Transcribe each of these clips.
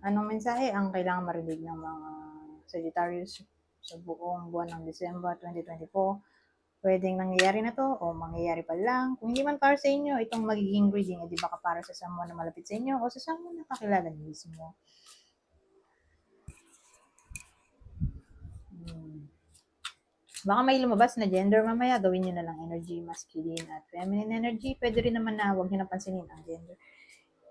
Anong mensahe ang kailangan marinig ng mga Sagittarius sa buong buwan ng December 2024? Pwedeng nangyayari na to o mangyayari pa lang. Kung hindi man para sa inyo, itong magiging reading, di baka para sa someone na malapit sa inyo o sa someone na kakilala niyo mismo. Baka may lumabas na gender mamaya, gawin nyo na lang energy, masculine at feminine energy. Pwede rin naman na huwag nyo na pansinin ang gender.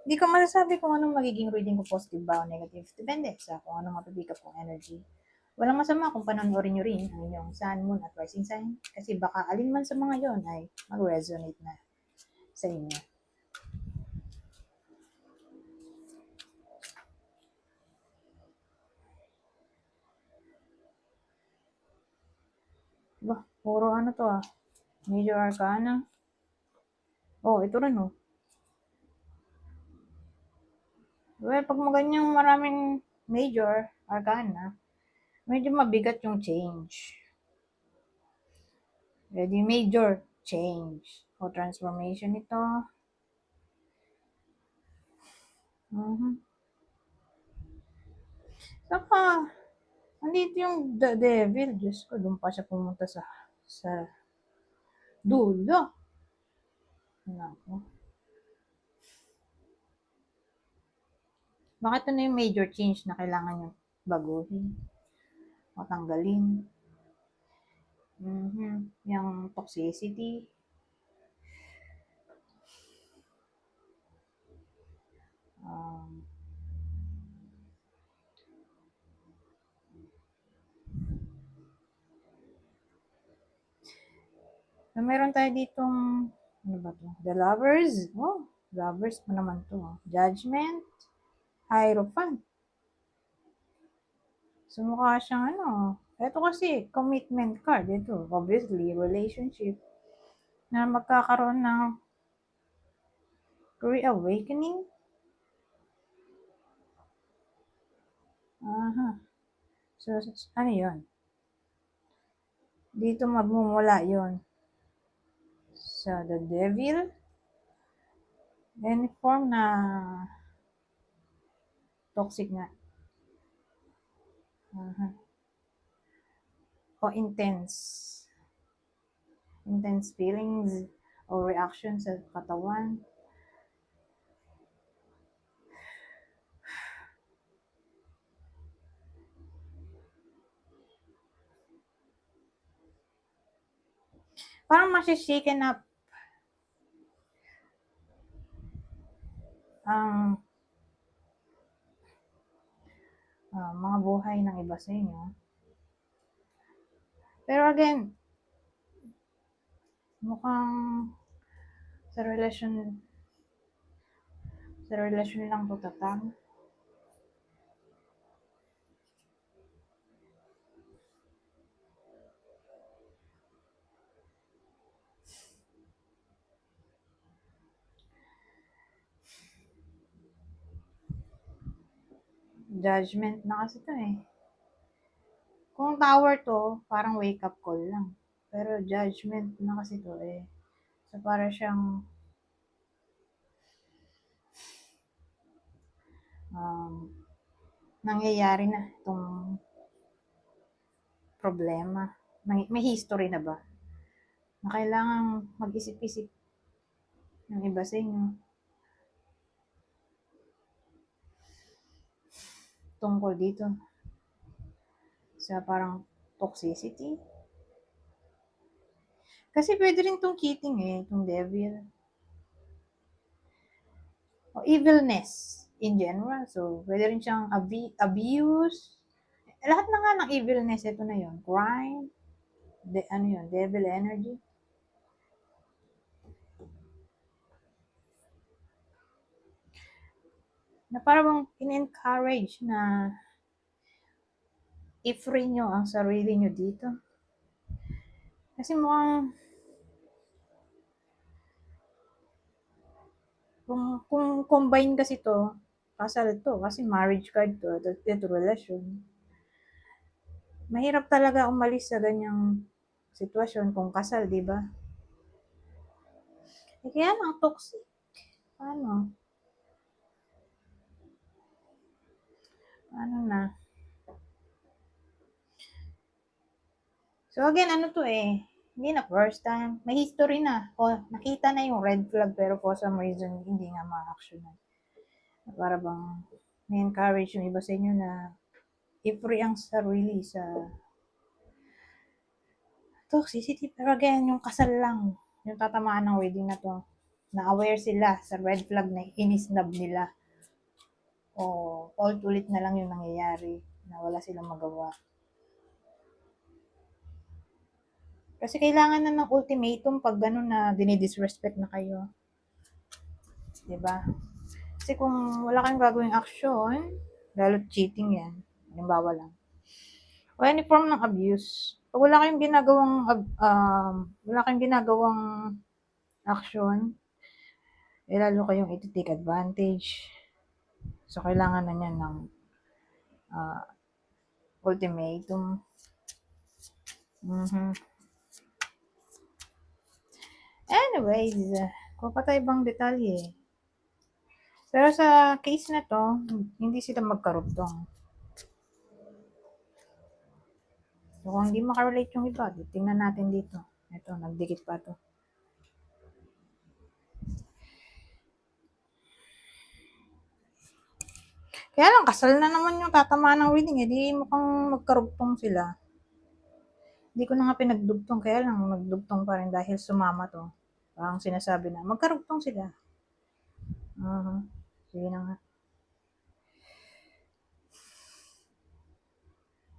Hindi ko masasabi kung anong magiging reading ko, positive ba o negative. Depende sa kung anong mapipick up kong energy. Walang masama kung panonoorin nyo rin ang inyong sun, moon at rising sign. Kasi baka alin man sa mga yon ay mag-resonate na sa inyo. Ba, puro ano to Major Arcana. Oh, ito rin Well, pag maganyang maraming Major Arcana, medyo mabigat yung change. Ready major change o transformation ito. Saka, andito yung the devil. Diyos ko, doon pa siya pumunta sa dulo. Nako. Bakit na yung major change na kailangan nyo baguhin o tanggalin? Yung toxicity. Um, so, meron tayo ditong, ano ba to? The Lovers. Oh, Lovers pa naman to. Judgment. Hierophant. So, mukha siyang ito kasi, commitment card. Ito, obviously, relationship na magkakaroon ng reawakening. So, ano yun? Dito magmumula yon sa the devil. Any form na toxic nga. O intense. Intense feelings o reactions sa katawan. Parang masishaken up ang mga buhay ng iba sa inyo. Pero again, mukhang sa relasyon lang to tatang. Judgment na kasi to Kung tower to, parang wake up call lang. Pero judgment na kasi to So, para siyang nangyayari na itong problema. May history na ba? Na kailangan mag-isip-isip ng iba sa inyo tungkol dito sa parang toxicity. Kasi pwede rin itong cheating itong devil. O evilness in general. So, pwede rin siyang abuse. Lahat na nga ng evilness, ito na yon crime, devil energy. Na parang in-encourage na i-free nyo ang sarili nyo dito. Kasi mukhang kung combine kasi to, kasal to, kasi marriage card to, ito relasyon. Mahirap talaga umalis sa ganyang sitwasyon kung kasal, di ba? Kaya lang toxic. Paano? Ano na. So again, ano to eh, hindi na first time. May history na. O, nakita na yung red flag pero for some reason, hindi nga ma-actionan. Para bang may-encourage yung iba sa inyo na i-free ang sarili sa toxicity. Pero again, yung kasal lang, yung tatamaan ng wedding na to, na-aware sila sa red flag na inisnab nila. O ulit na lang yung nangyayari na wala silang magawa. Kasi kailangan na ng ultimatum pag gano'n na dinidisrespect na kayo. Diba? Kasi kung wala kayong gagawing action, lalo't cheating yan, halimbawa lang, o any form ng abuse, pag wala kayong ginagawang action, lalo kayong iti-take advantage. So, kailangan na niyan ng uh, ultimatum. Anyways, kung pa tayo bang detalye. Pero sa case na to, hindi sila magkarugtong. So, kung hindi makarelate yung iba, tingnan natin dito. Ito, nagdikit pa to. Kaya lang, kasal na naman yung tatamaan ng reading. Eh, di mukhang magkarugtong sila. Hindi ko na nga pinagdugtong, kaya lang nagdugtong pa rin dahil sumama to. Parang sinasabi na, magkarugtong sila. Sige na nga.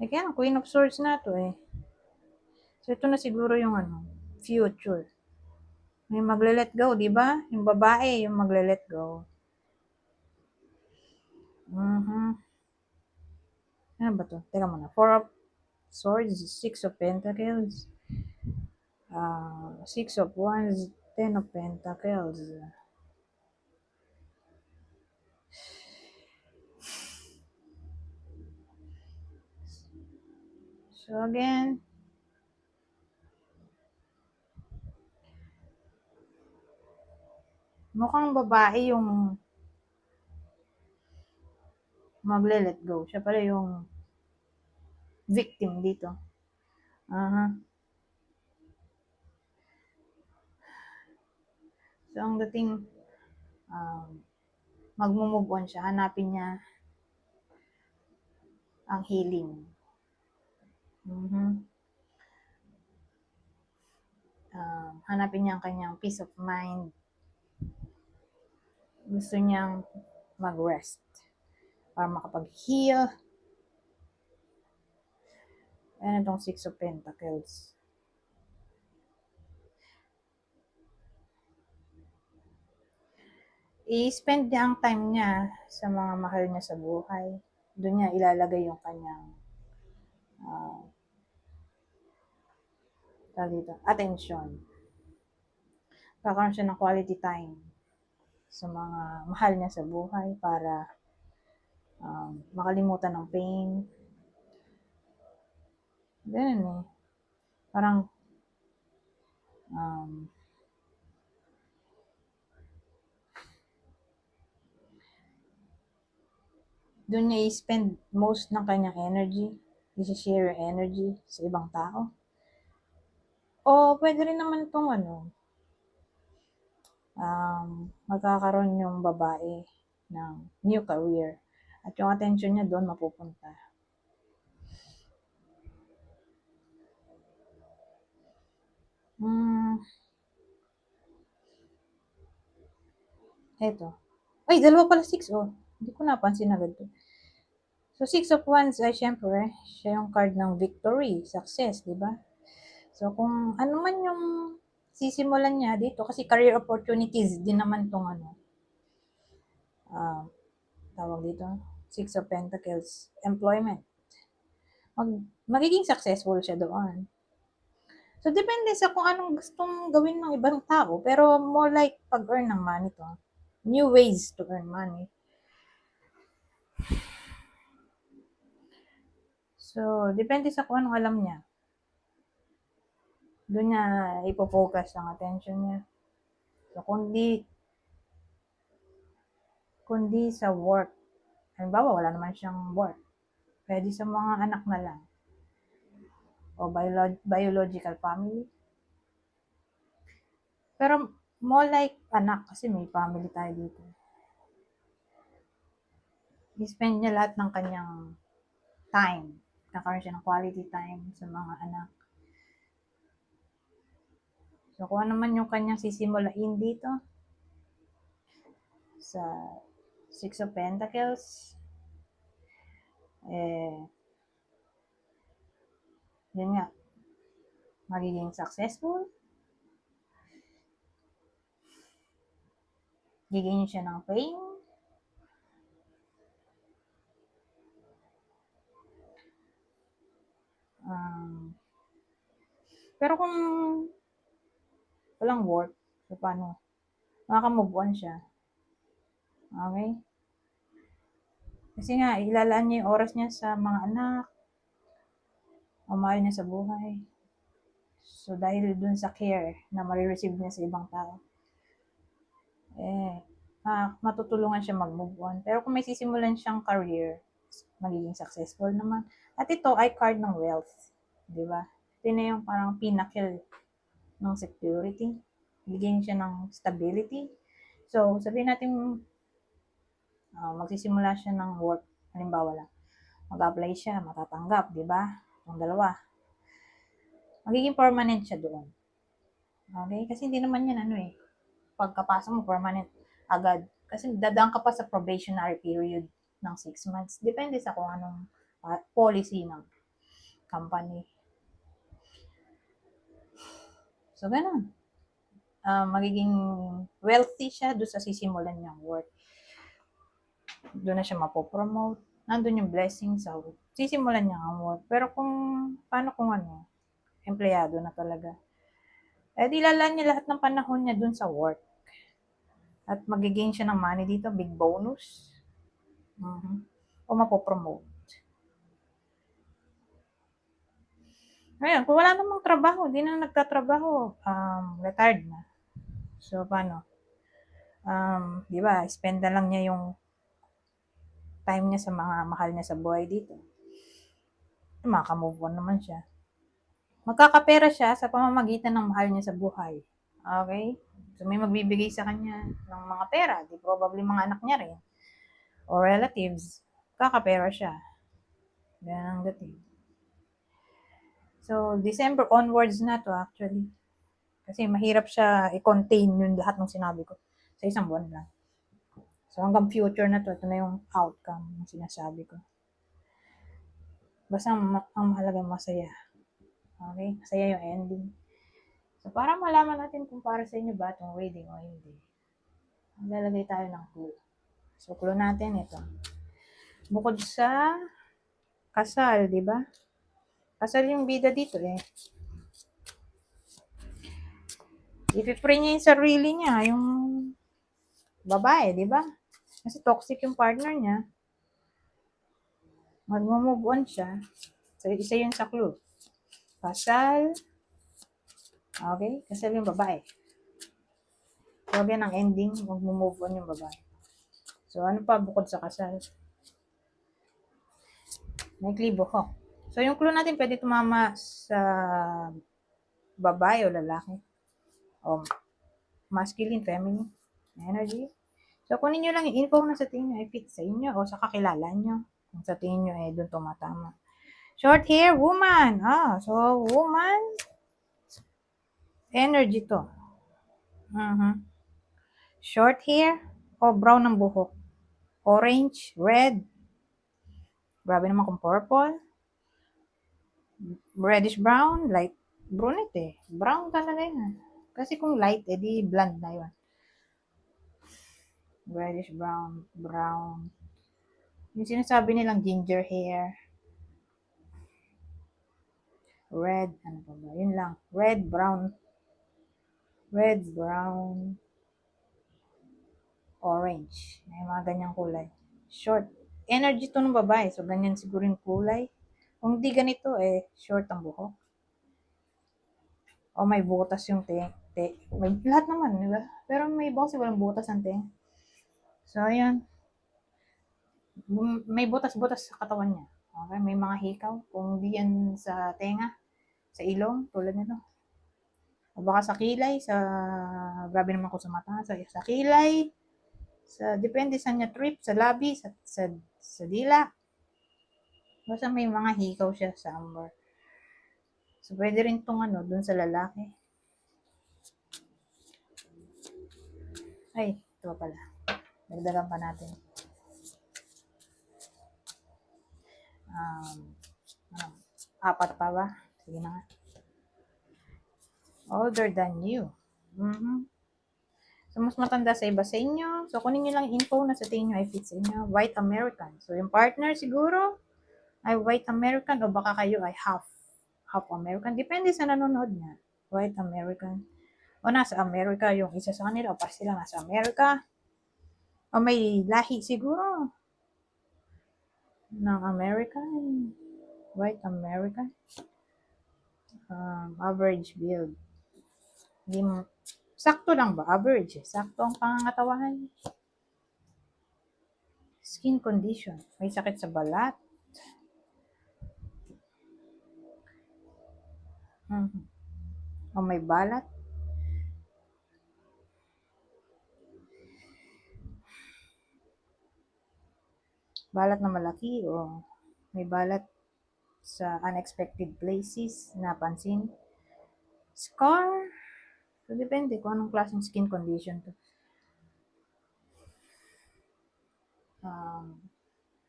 Eh, kaya lang, Queen of Swords na to eh. So, ito na siguro yung future. May magle-let go, di ba? Yung babae, yung magle-let go. Ano ba to? Teka muna. 4 of Swords, 6 of Pentacles, 6 of Wands, 10 of Pentacles. So again, mukhang babae yung magle-let go. Siya pala yung victim dito. So, ang dating, mag-move on siya. Hanapin niya ang healing. Hanapin niya ang kanyang peace of mind. Gusto niyang mag-rest para makapag-heal. Ayan itong 6 of Pentacles. I-spend niya ang time niya sa mga mahal niya sa buhay. Doon niya ilalagay yung kanyang attention. Kakaroon siya ng quality time sa mga mahal niya sa buhay para makalimutan ng pain. Ganun eh. Parang doon niya i-spend most ng kanyang energy, i-share yung energy sa ibang tao. O pwede rin naman itong magkakaroon yung babae ng new career. At yung attention niya doon mapupunta. Eto. Ay, dalawa pala 6 oh. Hindi ko napansin agad to. So, 6 of Wands ay syempre, siya yung card ng victory, success, di ba? So, kung ano man yung sisimulan niya dito, kasi career opportunities din naman tong tawag dito, 6 of Pentacles, employment. Magiging successful siya doon. So, depende sa kung anong gustong gawin ng ibang tao, pero more like pag-earn ng money to. New ways to earn money. So, depende sa kung anong alam niya. Doon niya ipofocus ang attention niya. So, kundi sa work, Halimbawa, wala naman siyang work. Pwede sa mga anak na lang. O biological family. Pero more like anak kasi may family tayo dito. I-spend niya lahat ng kanyang time. Nakaroon siya ng quality time sa mga anak. So, kung ano man yung kanyang sisimulain dito, sa Six of Pentacles, yun nga, magiging successful, giging siya ng fame, pero kung walang work, so paano? Makaka-move on siya. Okay? Kasi nga, ilalaan niya yung oras niya sa mga anak, o mahal niya sa buhay. So, dahil dun sa care na marireceive niya sa ibang tao, matutulungan siya mag-move on. Pero kung may sisimulan siyang career, magiging successful naman. At ito ay card ng wealth. Di ba? Ito na yung parang pinnacle ng security. Bigyan siya ng stability. So, sabihin natin, magsisimula siya ng work. Halimbawa lang, mag-apply siya, matatanggap, di ba? Yung dalawa. Magiging permanent siya doon. Okay? Kasi hindi naman yan pagkapasok mo permanent agad. Kasi dadaan ka pa sa probationary period ng 6 months. Depende sa kung anong policy ng company. So, ganun. Magiging wealthy siya doon sa sisimulan niyang work. Doon na siya mapopromote. Nandun yung blessing sa sisimulan niya ang work. Pero paano kung empleyado na talaga? Di lalaan niya lahat ng panahon niya doon sa work. At magigain siya ng money dito, big bonus. O mapopromote. Ngayon, kung wala namang trabaho, di na nagtatrabaho, retired na. So, paano? Di ba, spend na lang niya yung time niya sa mga mahal niya sa buhay dito. Maka-move on naman siya. Magkakapera siya sa pamamagitan ng mahal niya sa buhay. Okay? So, may magbibigay sa kanya ng mga pera. Di probably mga anak niya rin. Or relatives. Kakapera siya. Ganun ang dating. So, December onwards na to actually. Kasi mahirap siya i-contain yung lahat ng sinabi ko sa isang buwan lang. So, hanggang future na to, ito na yung outcome ng sinasabi ko. Basta ang mahalaga masaya. Okay? Masaya yung ending. So, para malaman natin kung para sa inyo ba itong reading o hindi, maglalagay tayo ng clue. So, clue natin ito. Bukod sa kasal, di ba? Kasal yung bida dito I-pray niya yung sarili niya, yung babae, di ba? Kasi toxic yung partner niya. Mag-move on siya. So, isa yun sa clue. Kasal. Okay? Kasal yung babae. So, again, ang ending, mag-move on yung babae. So, ano pa bukod sa kasal? May buhok. So, yung clue natin pwede tumama sa babae o lalaki. O masculine, feminine energy. So, kunin nyo lang yung info na sa tingin nyo ay fit sa inyo o sa kakilala nyo. Kung sa tingin nyo doon tumatama. Short hair, woman. So, woman, energy to. Short hair o brown ng buhok. Orange, red. Grabe naman kung purple. Reddish brown, light brunette Brown talaga yun. Kasi kung light, di blonde na yun. Reddish brown, brown. Yung sinasabi nilang ginger hair. Red, ano pa ba? Yun lang. Red, brown, orange. May mga ganyang kulay. Short. Energy to ng babae. So, ganyan siguro yung kulay. Kung di ganito, short ang buhok. O may butas yung may lahat naman, di ba? Pero may bukas walang butas ang So, ayan. May butas-butas sa katawan niya. Okay, may mga hikaw. Kung di yan sa tenga, sa ilong, tulad nito. O baka sa kilay, grabe naman ko sa mata, sa kilay, depende sa niya trip, sa labi, sa dila. Basta may mga hikaw siya sa amber. So, pwede rin itong dun sa lalaki. Ay, ito pala. Dagdagan pa natin. Um, um, 4 pa ba? Sige na nga. Older than you. Mm-hmm. So, mas matanda sa iba sa inyo. So, kunin nyo lang info na sa tingin nyo ay fit sa inyo. White American. So, yung partner siguro ay white American o baka kayo ay half American. Depende sa nanonood niya. White American. O nasa America yung isa sa kanila o pa sila nasa America. O may lahi siguro ng American. White American. Average build. Sakto lang ba? Average. Sakto ang pangangatawan. Skin condition. May sakit sa balat. O may balat. Balat na malaki o may balat sa unexpected places napansin. Scar. So, depende kung anong klaseng skin condition to.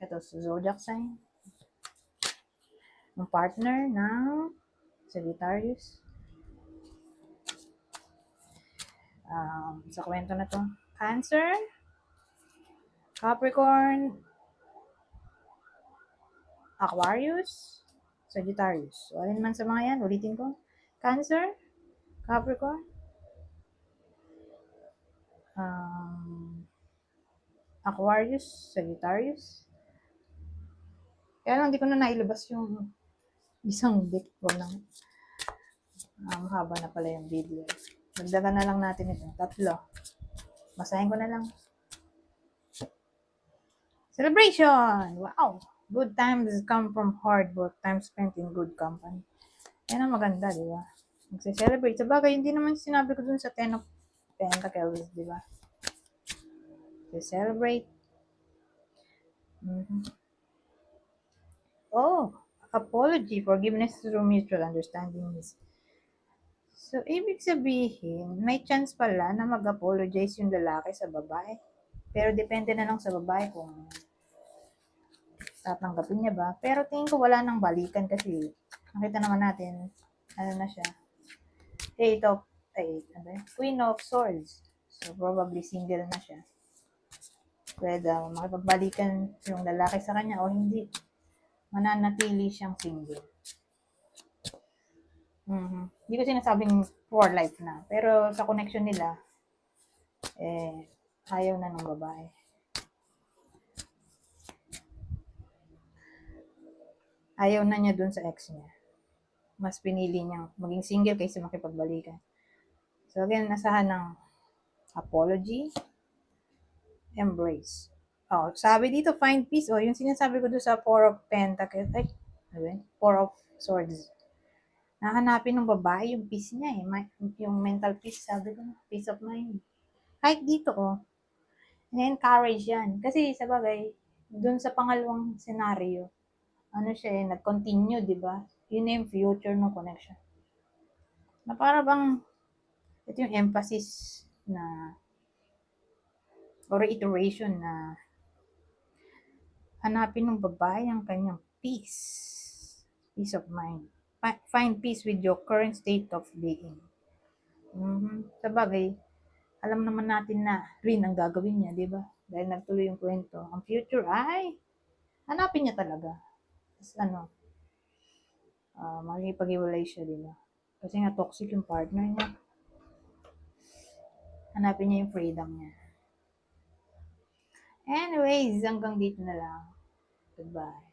Ito, zodiac sign. Yung partner ng Sagittarius. Sa kwento na to. Cancer, Capricorn, Aquarius, Sagittarius. So, alin man sa mga yan, ulitin ko. Cancer, Capricorn, Aquarius, Sagittarius. Kaya lang, hindi ko na nailabas yung isang deck ko lang. Haba na pala yung video. Dagdagan na lang natin ito. 3. Basahin ko na lang. Celebration! Wow! Good times come from hard work, time spent in good company. Yan ang maganda, di ba? Magse-celebrate. Sa bagay, hindi naman sinabi ko dun sa 10 of Pentacles, di ba? Celebrate. Oh, apology, forgiveness through mutual understanding. So, ibig sabihin, may chance pala na mag-apologize yung lalaki sa babae. Pero depende na lang sa babae kung tatanggapin niya ba. Pero tingin ko wala nang balikan kasi nakita naman natin, na siya. Queen of Swords. So, probably single na siya. Pwede makipagbalikan yung lalaki sa kanya o hindi. Mananatili siyang single. Hindi ko sinasabing for life na. Pero sa connection nila, ayaw na ng babae. Ayaw na niya dun sa ex niya. Mas pinili niyang maging single kaysa makipagbalikan. So again, nasahan ng apology, embrace. Sabi dito, find peace. Yung sinasabi ko doon sa 4 of Pentacles, 4 of Swords. Nahanapin ng babae yung peace niya yung mental peace, sabi ko, peace of mind. Kahit dito, na-encourage yan. Kasi sa bagay, dun sa pangalawang scenario, nag-continue, di ba? Yun yung future ng connection. Na para bang, ito yung emphasis na, or reiteration na, hanapin ng babae ang kanyang peace of mind. Find peace with your current state of being. Sa bagay, alam naman natin na rin ang gagawin niya, di ba? Dahil nagtuloy yung kwento. Ang future ay, hanapin niya talaga. Tapos makikipag-iwalay siya, di ba? Kasi nga toxic yung partner niya. Hanapin niya yung freedom niya. Anyways, hanggang dito na lang. Goodbye.